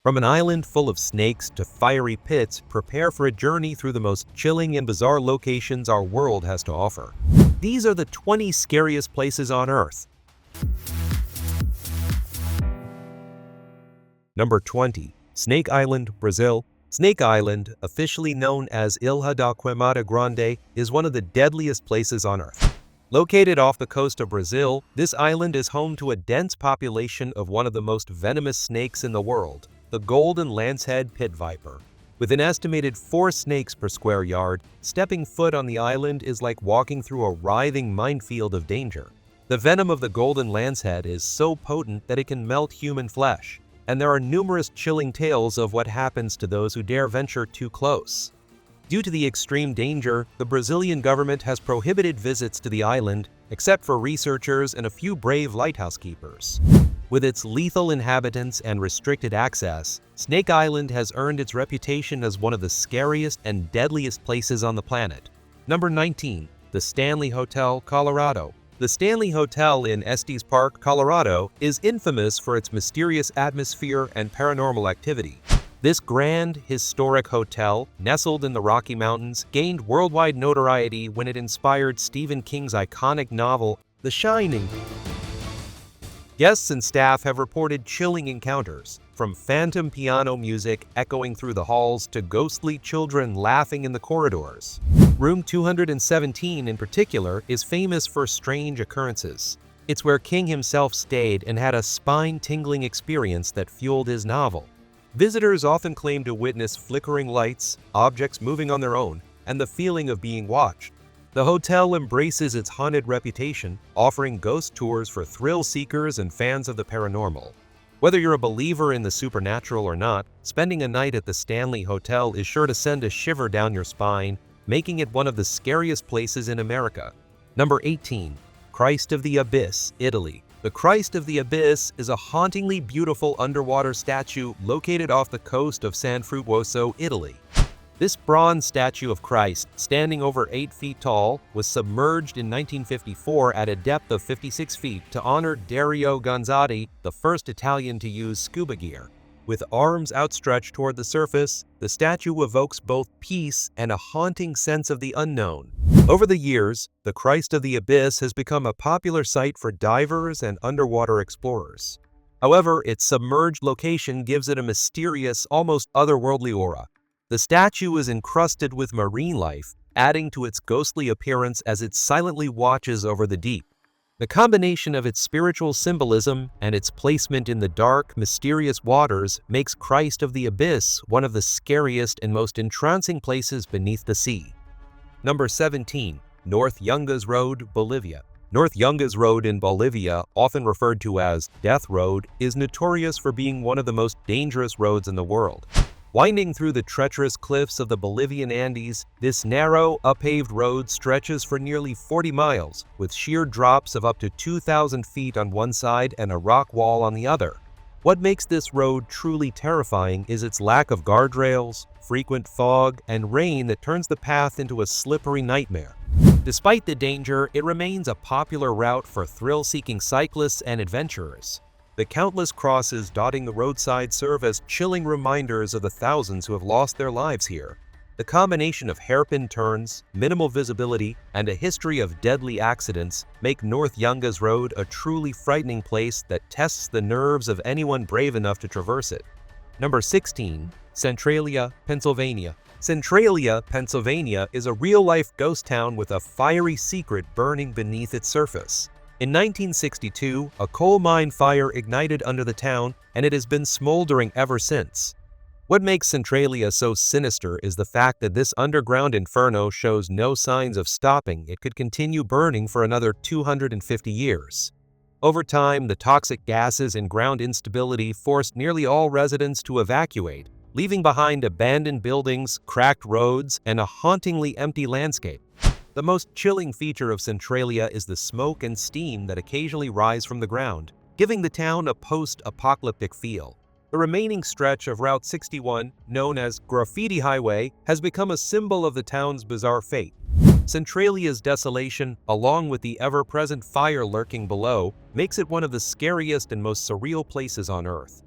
From an island full of snakes to fiery pits, prepare for a journey through the most chilling and bizarre locations our world has to offer. These are the 20 scariest places on Earth. Number 20. Snake Island, Brazil. Snake Island, officially known as Ilha da Queimada Grande, is one of the deadliest places on Earth. Located off the coast of Brazil, this island is home to a dense population of one of the most venomous snakes in the world, the golden lancehead pit viper. With an estimated 4 snakes per square yard, stepping foot on the island is like walking through a writhing minefield of danger. The venom of the golden lancehead is so potent that it can melt human flesh, and there are numerous chilling tales of what happens to those who dare venture too close. Due to the extreme danger, the Brazilian government has prohibited visits to the island, except for researchers and a few brave lighthouse keepers. With its lethal inhabitants and restricted access, Snake Island has earned its reputation as one of the scariest and deadliest places on the planet. Number 19. The Stanley Hotel, Colorado. The Stanley Hotel in Estes Park, Colorado, is infamous for its mysterious atmosphere and paranormal activity. This grand, historic hotel, nestled in the Rocky Mountains, gained worldwide notoriety when it inspired Stephen King's iconic novel, The Shining. Guests and staff have reported chilling encounters, from phantom piano music echoing through the halls to ghostly children laughing in the corridors. Room 217 in particular is famous for strange occurrences. It's where King himself stayed and had a spine-tingling experience that fueled his novel. Visitors often claim to witness flickering lights, objects moving on their own, and the feeling of being watched. The hotel embraces its haunted reputation, offering ghost tours for thrill seekers and fans of the paranormal. Whether you're a believer in the supernatural or not, spending a night at the Stanley Hotel is sure to send a shiver down your spine, making it one of the scariest places in America. Number 18. Christ of the Abyss, Italy. The Christ of the Abyss is a hauntingly beautiful underwater statue located off the coast of San Frutuoso, Italy. This bronze statue of Christ, standing over 8 feet tall, was submerged in 1954 at a depth of 56 feet to honor Dario Gonzatti, the first Italian to use scuba gear. With arms outstretched toward the surface, the statue evokes both peace and a haunting sense of the unknown. Over the years, the Christ of the Abyss has become a popular site for divers and underwater explorers. However, its submerged location gives it a mysterious, almost otherworldly aura. The statue is encrusted with marine life, adding to its ghostly appearance as it silently watches over the deep. The combination of its spiritual symbolism and its placement in the dark, mysterious waters makes Christ of the Abyss one of the scariest and most entrancing places beneath the sea. Number 17. North Yungas Road, Bolivia. North Yungas Road in Bolivia, often referred to as Death Road, is notorious for being one of the most dangerous roads in the world. Winding through the treacherous cliffs of the Bolivian Andes, this narrow, unpaved road stretches for nearly 40 miles, with sheer drops of up to 2,000 feet on one side and a rock wall on the other. What makes this road truly terrifying is its lack of guardrails, frequent fog, and rain that turns the path into a slippery nightmare. Despite the danger, it remains a popular route for thrill-seeking cyclists and adventurers. The countless crosses dotting the roadside serve as chilling reminders of the thousands who have lost their lives here. The combination of hairpin turns, minimal visibility, and a history of deadly accidents make North Yungas Road a truly frightening place that tests the nerves of anyone brave enough to traverse it. Number 16. Centralia, Pennsylvania. Centralia, Pennsylvania is a real-life ghost town with a fiery secret burning beneath its surface. In 1962, a coal mine fire ignited under the town, and it has been smoldering ever since. What makes Centralia so sinister is the fact that this underground inferno shows no signs of stopping. It could continue burning for another 250 years. Over time, the toxic gases and ground instability forced nearly all residents to evacuate, leaving behind abandoned buildings, cracked roads, and a hauntingly empty landscape. The most chilling feature of Centralia is the smoke and steam that occasionally rise from the ground, giving the town a post-apocalyptic feel. The remaining stretch of Route 61, known as Graffiti Highway, has become a symbol of the town's bizarre fate. Centralia's desolation, along with the ever-present fire lurking below, makes it one of the scariest and most surreal places on Earth.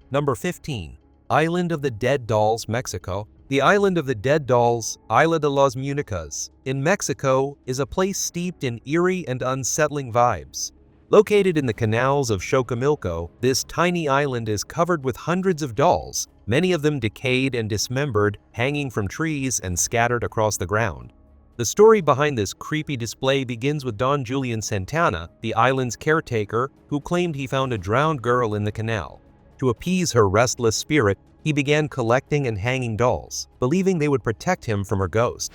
Number 15. Island of the Dead Dolls, Mexico. The Island of the Dead Dolls, Isla de las Muñecas, in Mexico is a place steeped in eerie and unsettling vibes. Located in the canals of Xochimilco, this tiny island is covered with hundreds of dolls, many of them decayed and dismembered, hanging from trees and scattered across the ground. The story behind this creepy display begins with Don Julian Santana, the island's caretaker, who claimed he found a drowned girl in the canal. To appease her restless spirit, he began collecting and hanging dolls, believing they would protect him from her ghost.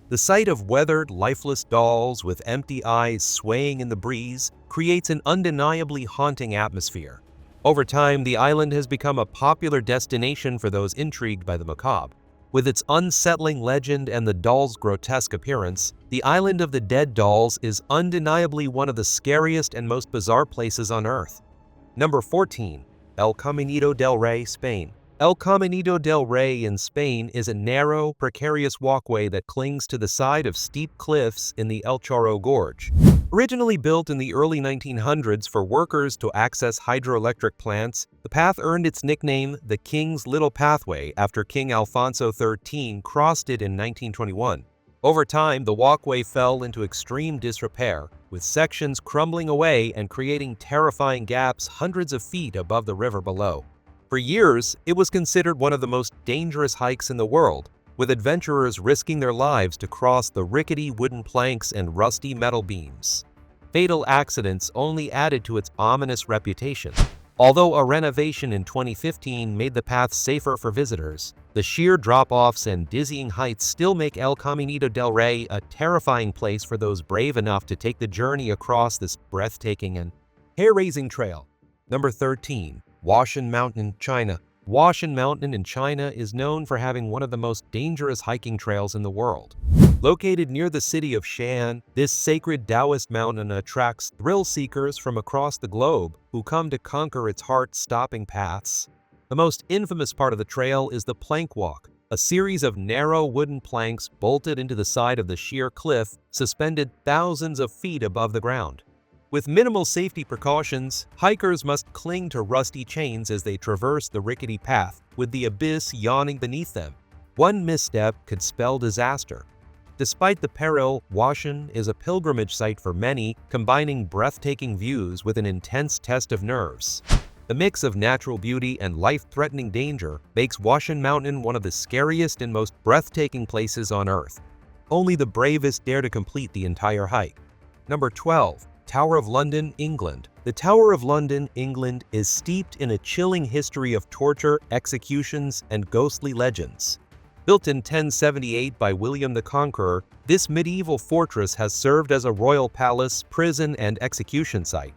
The sight of weathered, lifeless dolls with empty eyes swaying in the breeze creates an undeniably haunting atmosphere. Over time, the island has become a popular destination for those intrigued by the macabre. With its unsettling legend and the dolls' grotesque appearance, the Island of the Dead Dolls is undeniably one of the scariest and most bizarre places on Earth. Number 14. El Caminito del Rey, Spain. El Caminito del Rey in Spain is a narrow, precarious walkway that clings to the side of steep cliffs in the El Chorro Gorge. Originally built in the early 1900s for workers to access hydroelectric plants, the path earned its nickname the King's Little Pathway after King Alfonso XIII crossed it in 1921. Over time, the walkway fell into extreme disrepair, with sections crumbling away and creating terrifying gaps hundreds of feet above the river below. For years, it was considered one of the most dangerous hikes in the world, with adventurers risking their lives to cross the rickety wooden planks and rusty metal beams. Fatal accidents only added to its ominous reputation. Although a renovation in 2015 made the path safer for visitors, the sheer drop-offs and dizzying heights still make El Caminito del Rey a terrifying place for those brave enough to take the journey across this breathtaking and hair-raising trail. Number 13. Huashan Mountain, China. Huashan Mountain in China is known for having one of the most dangerous hiking trails in the world. Located near the city of Xi'an, this sacred Taoist mountain attracts thrill seekers from across the globe who come to conquer its heart-stopping paths. The most infamous part of the trail is the plank walk, a series of narrow wooden planks bolted into the side of the sheer cliff, suspended thousands of feet above the ground. With minimal safety precautions, hikers must cling to rusty chains as they traverse the rickety path, with the abyss yawning beneath them. One misstep could spell disaster. Despite the peril, Huashan is a pilgrimage site for many, combining breathtaking views with an intense test of nerves. The mix of natural beauty and life-threatening danger makes Huashan Mountain one of the scariest and most breathtaking places on Earth. Only the bravest dare to complete the entire hike. Number 12. Tower of London, England. The Tower of London, England is steeped in a chilling history of torture, executions, and ghostly legends. Built in 1078 by William the Conqueror, this medieval fortress has served as a royal palace, prison, and execution site.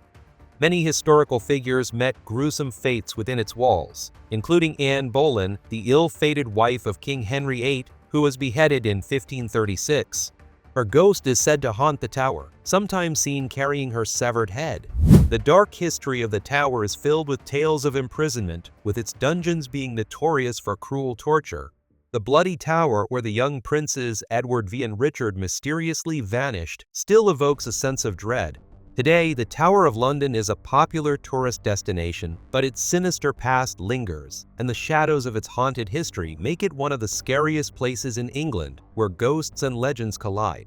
Many historical figures met gruesome fates within its walls, including Anne Boleyn, the ill-fated wife of King Henry VIII, who was beheaded in 1536. Her ghost is said to haunt the tower, sometimes seen carrying her severed head. The dark history of the tower is filled with tales of imprisonment, with its dungeons being notorious for cruel torture. The Bloody Tower, where the young princes Edward V and Richard mysteriously vanished, still evokes a sense of dread. Today, the Tower of London is a popular tourist destination, but its sinister past lingers, and the shadows of its haunted history make it one of the scariest places in England, where ghosts and legends collide.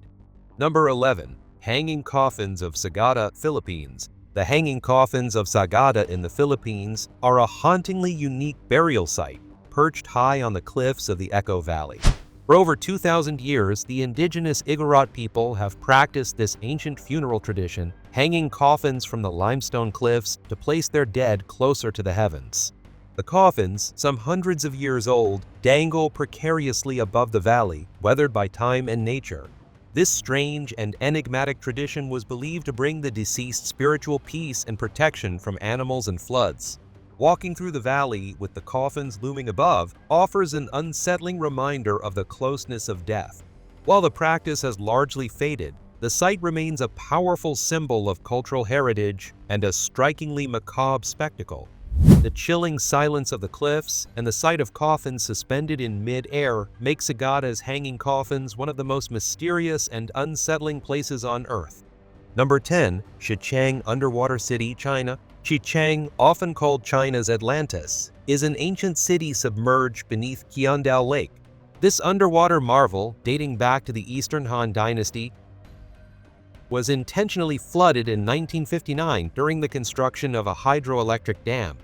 Number 11. Hanging Coffins of Sagada, Philippines. The Hanging Coffins of Sagada in the Philippines are a hauntingly unique burial site, perched high on the cliffs of the Echo Valley. For over 2,000 years, the indigenous Igorot people have practiced this ancient funeral tradition, hanging coffins from the limestone cliffs to place their dead closer to the heavens. The coffins, some hundreds of years old, dangle precariously above the valley, weathered by time and nature. This strange and enigmatic tradition was believed to bring the deceased spiritual peace and protection from animals and floods. Walking through the valley with the coffins looming above offers an unsettling reminder of the closeness of death. While the practice has largely faded, the site remains a powerful symbol of cultural heritage and a strikingly macabre spectacle. The chilling silence of the cliffs and the sight of coffins suspended in mid-air make Sagada's hanging coffins one of the most mysterious and unsettling places on Earth. Number 10. Xichang Underwater City, China. Xichang, often called China's Atlantis, is an ancient city submerged beneath Qiandao Lake. This underwater marvel, dating back to the Eastern Han Dynasty, was intentionally flooded in 1959 during the construction of a hydroelectric dam.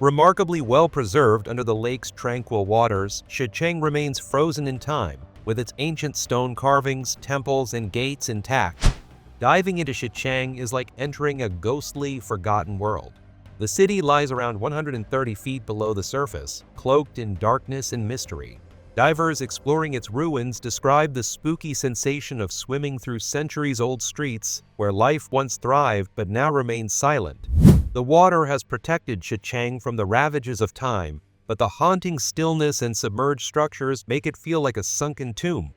Remarkably well preserved under the lake's tranquil waters, Xicheng remains frozen in time, with its ancient stone carvings, temples, and gates intact. Diving into Xicheng is like entering a ghostly, forgotten world. The city lies around 130 feet below the surface, cloaked in darkness and mystery. Divers exploring its ruins describe the spooky sensation of swimming through centuries-old streets where life once thrived but now remains silent. The water has protected Xicheng from the ravages of time, but the haunting stillness and submerged structures make it feel like a sunken tomb.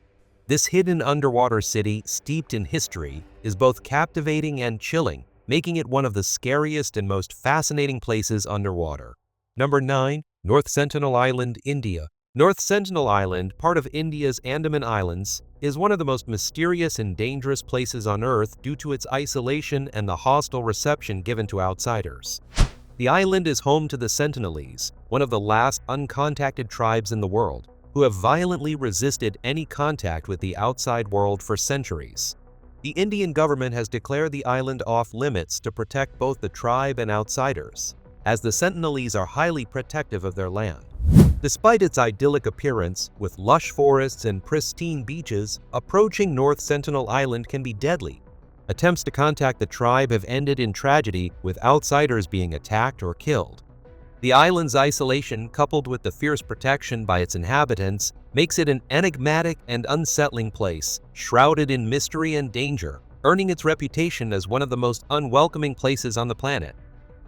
This hidden underwater city, steeped in history, is both captivating and chilling, making it one of the scariest and most fascinating places underwater. Number 9. North Sentinel Island, India. North Sentinel Island, part of India's Andaman Islands, is one of the most mysterious and dangerous places on Earth due to its isolation and the hostile reception given to outsiders. The island is home to the Sentinelese, one of the last uncontacted tribes in the world, who have violently resisted any contact with the outside world for centuries. The Indian government has declared the island off-limits to protect both the tribe and outsiders, as the Sentinelese are highly protective of their land. Despite its idyllic appearance, with lush forests and pristine beaches, approaching North Sentinel Island can be deadly. Attempts to contact the tribe have ended in tragedy, with outsiders being attacked or killed. The island's isolation, coupled with the fierce protection by its inhabitants, makes it an enigmatic and unsettling place, shrouded in mystery and danger, earning its reputation as one of the most unwelcoming places on the planet.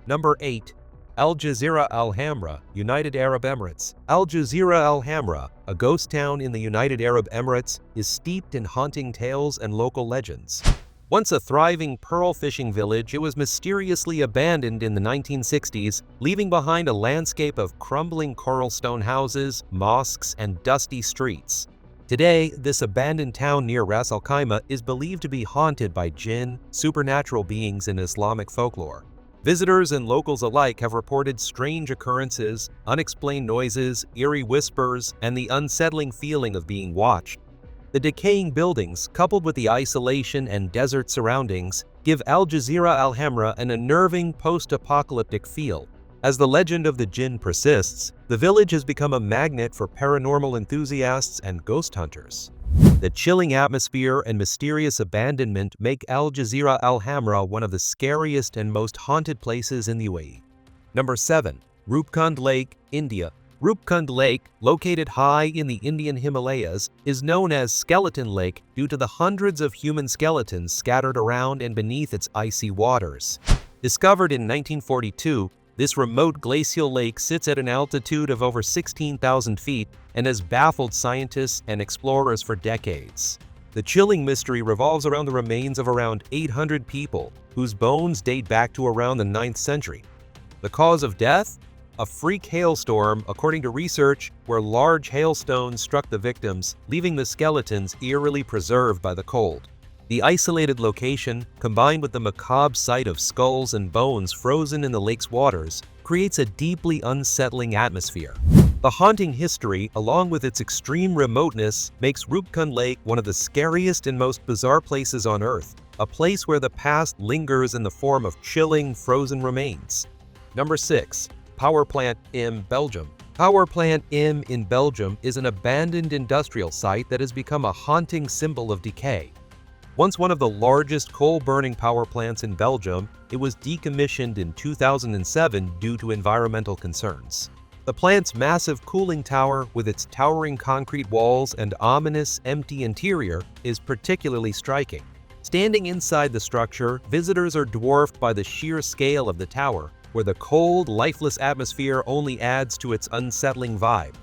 Number 8. Al Jazeera Al Hamra, United Arab Emirates. Al Jazeera Al Hamra, a ghost town in the United Arab Emirates, is steeped in haunting tales and local legends. Once a thriving pearl fishing village, it was mysteriously abandoned in the 1960s, leaving behind a landscape of crumbling coral stone houses, mosques, and dusty streets. Today, this abandoned town near Ras Al Khaimah is believed to be haunted by jinn, supernatural beings in Islamic folklore. Visitors and locals alike have reported strange occurrences, unexplained noises, eerie whispers, and the unsettling feeling of being watched. The decaying buildings, coupled with the isolation and desert surroundings, give Al Jazeera Al Hamra an unnerving post-apocalyptic feel. As the legend of the jinn persists, the village has become a magnet for paranormal enthusiasts and ghost hunters. The chilling atmosphere and mysterious abandonment make Al Jazeera Al Hamra one of the scariest and most haunted places in the UAE. Number 7. Rupkund Lake, India. Rupkund Lake, located high in the Indian Himalayas, is known as Skeleton Lake due to the hundreds of human skeletons scattered around and beneath its icy waters. Discovered in 1942, this remote glacial lake sits at an altitude of over 16,000 feet and has baffled scientists and explorers for decades. The chilling mystery revolves around the remains of around 800 people, whose bones date back to around the 9th century. The cause of death? A freak hailstorm, according to research, where large hailstones struck the victims, leaving the skeletons eerily preserved by the cold. The isolated location, combined with the macabre sight of skulls and bones frozen in the lake's waters, creates a deeply unsettling atmosphere. The haunting history, along with its extreme remoteness, makes Rupkund Lake one of the scariest and most bizarre places on Earth, a place where the past lingers in the form of chilling, frozen remains. Number 6. Power Plant in Belgium. Power Plant M in Belgium is an abandoned industrial site that has become a haunting symbol of decay. Once one of the largest coal-burning power plants in Belgium, it was decommissioned in 2007 due to environmental concerns. The plant's massive cooling tower, with its towering concrete walls and ominous, empty interior, is particularly striking. Standing inside the structure, visitors are dwarfed by the sheer scale of the tower, where the cold, lifeless atmosphere only adds to its unsettling vibe.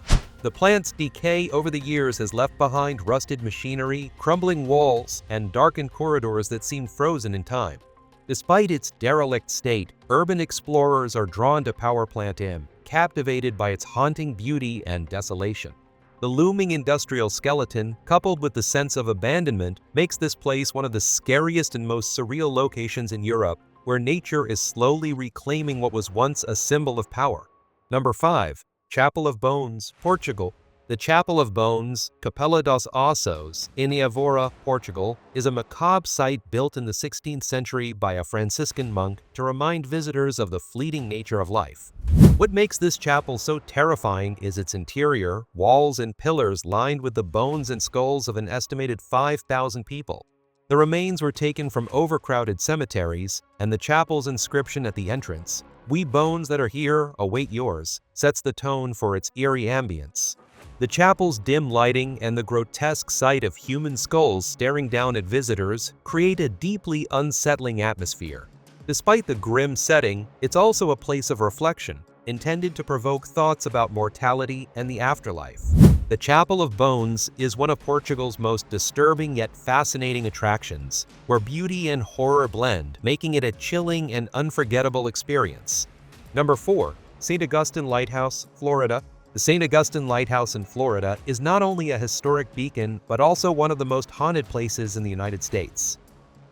The plant's decay over the years has left behind rusted machinery, crumbling walls, and darkened corridors that seem frozen in time. Despite its derelict state, urban explorers are drawn to Power Plant M, captivated by its haunting beauty and desolation. The looming industrial skeleton, coupled with the sense of abandonment, makes this place one of the scariest and most surreal locations in Europe, where nature is slowly reclaiming what was once a symbol of power. Number 5. Chapel of Bones, Portugal. The Chapel of Bones, Capela dos Ossos, in Évora, Portugal, is a macabre site built in the 16th century by a Franciscan monk to remind visitors of the fleeting nature of life. What makes this chapel so terrifying is its interior, walls and pillars lined with the bones and skulls of an estimated 5,000 people. The remains were taken from overcrowded cemeteries, and the chapel's inscription at the entrance, "We bones that are here await yours," sets the tone for its eerie ambience. The chapel's dim lighting and the grotesque sight of human skulls staring down at visitors create a deeply unsettling atmosphere. Despite the grim setting, it's also a place of reflection, intended to provoke thoughts about mortality and the afterlife. The Chapel of Bones is one of Portugal's most disturbing yet fascinating attractions, where beauty and horror blend, making it a chilling and unforgettable experience. Number 4. St. Augustine Lighthouse, Florida. The St. Augustine Lighthouse in Florida is not only a historic beacon, but also one of the most haunted places in the United States.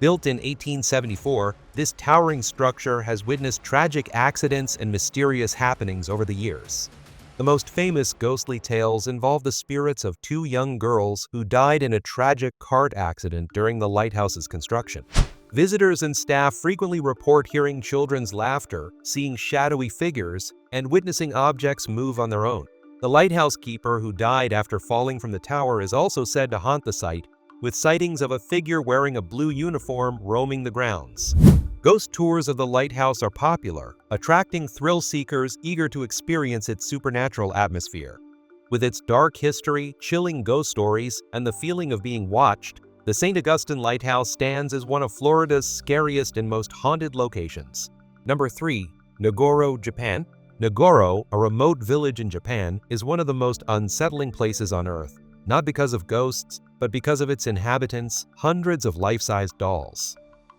Built in 1874, this towering structure has witnessed tragic accidents and mysterious happenings over the years. The most famous ghostly tales involve the spirits of two young girls who died in a tragic cart accident during the lighthouse's construction. Visitors and staff frequently report hearing children's laughter, seeing shadowy figures, and witnessing objects move on their own. The lighthouse keeper who died after falling from the tower is also said to haunt the site, with sightings of a figure wearing a blue uniform roaming the grounds. Ghost tours of the lighthouse are popular, attracting thrill seekers eager to experience its supernatural atmosphere. With its dark history, chilling ghost stories, and the feeling of being watched, the St. Augustine Lighthouse stands as one of Florida's scariest and most haunted locations. Number 3. Nagoro, Japan. Nagoro, a remote village in Japan, is one of the most unsettling places on Earth, not because of ghosts, but because of its inhabitants, hundreds of life-sized dolls.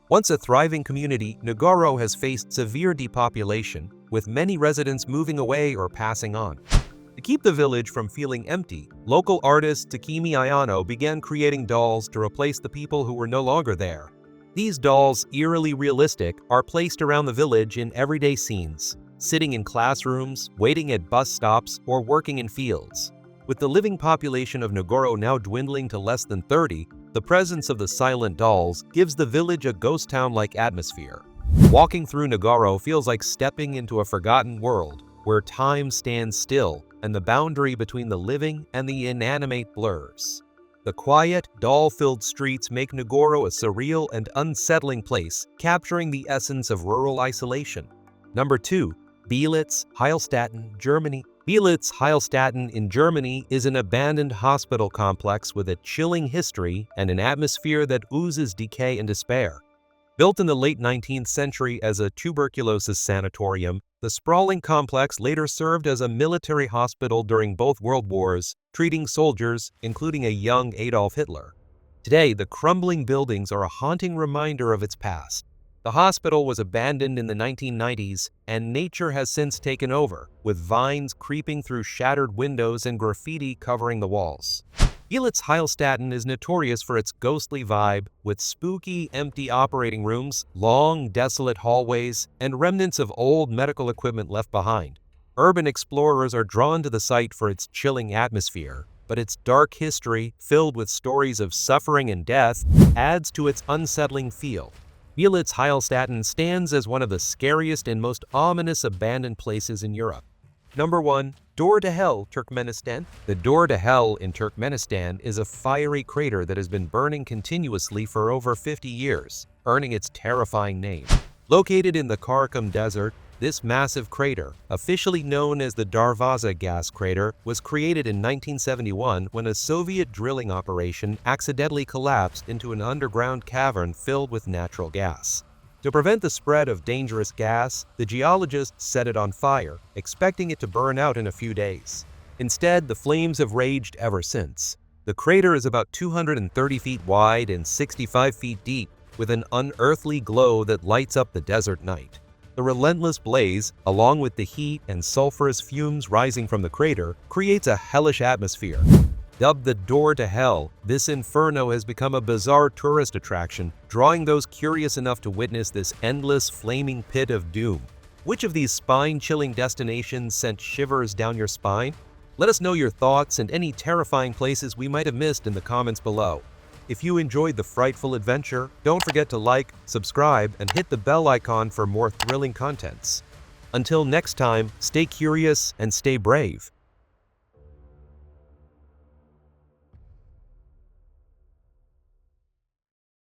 Once a thriving community, Nagoro has faced severe depopulation, with many residents moving away or passing on. To keep the village from feeling empty, local artist Takemi Ayano began creating dolls to replace the people who were no longer there. These dolls, eerily realistic, are placed around the village in everyday scenes, sitting in classrooms, waiting at bus stops, or working in fields. With the living population of Nagoro now dwindling to less than 30, the presence of the silent dolls gives the village a ghost town-like atmosphere. Walking through Nagoro feels like stepping into a forgotten world, where time stands still and the boundary between the living and the inanimate blurs. The quiet, doll-filled streets make Nagoro a surreal and unsettling place, capturing the essence of rural isolation. Number 2. Belitz, Heilstatten, Germany. Belitz, Heilstatten in Germany is an abandoned hospital complex with a chilling history and an atmosphere that oozes decay and despair. Built in the late 19th century as a tuberculosis sanatorium, the sprawling complex later served as a military hospital during both World Wars, treating soldiers, including a young Adolf Hitler. Today, the crumbling buildings are a haunting reminder of its past. The hospital was abandoned in the 1990s, and nature has since taken over, with vines creeping through shattered windows and graffiti covering the walls. Belitz Heilstatten is notorious for its ghostly vibe, with spooky, empty operating rooms, long, desolate hallways, and remnants of old medical equipment left behind. Urban explorers are drawn to the site for its chilling atmosphere, but its dark history, filled with stories of suffering and death, adds to its unsettling feel. Belitz Heilstatten stands as one of the scariest and most ominous abandoned places in Europe. Number 1. Door to Hell, Turkmenistan. The Door to Hell in Turkmenistan is a fiery crater that has been burning continuously for over 50 years, earning its terrifying name. Located in the Karakum Desert, this massive crater, officially known as the Darvaza gas crater, was created in 1971 when a Soviet drilling operation accidentally collapsed into an underground cavern filled with natural gas. To prevent the spread of dangerous gas, the geologists set it on fire, expecting it to burn out in a few days. Instead, the flames have raged ever since. The crater is about 230 feet wide and 65 feet deep, with an unearthly glow that lights up the desert night. The relentless blaze, along with the heat and sulfurous fumes rising from the crater, creates a hellish atmosphere. Dubbed the Door to Hell, this inferno has become a bizarre tourist attraction, drawing those curious enough to witness this endless, flaming pit of doom. Which of these spine-chilling destinations sent shivers down your spine? Let us know your thoughts and any terrifying places we might have missed in the comments below. If you enjoyed the frightful adventure, don't forget to like, subscribe, and hit the bell icon for more thrilling contents. Until next time, stay curious and stay brave.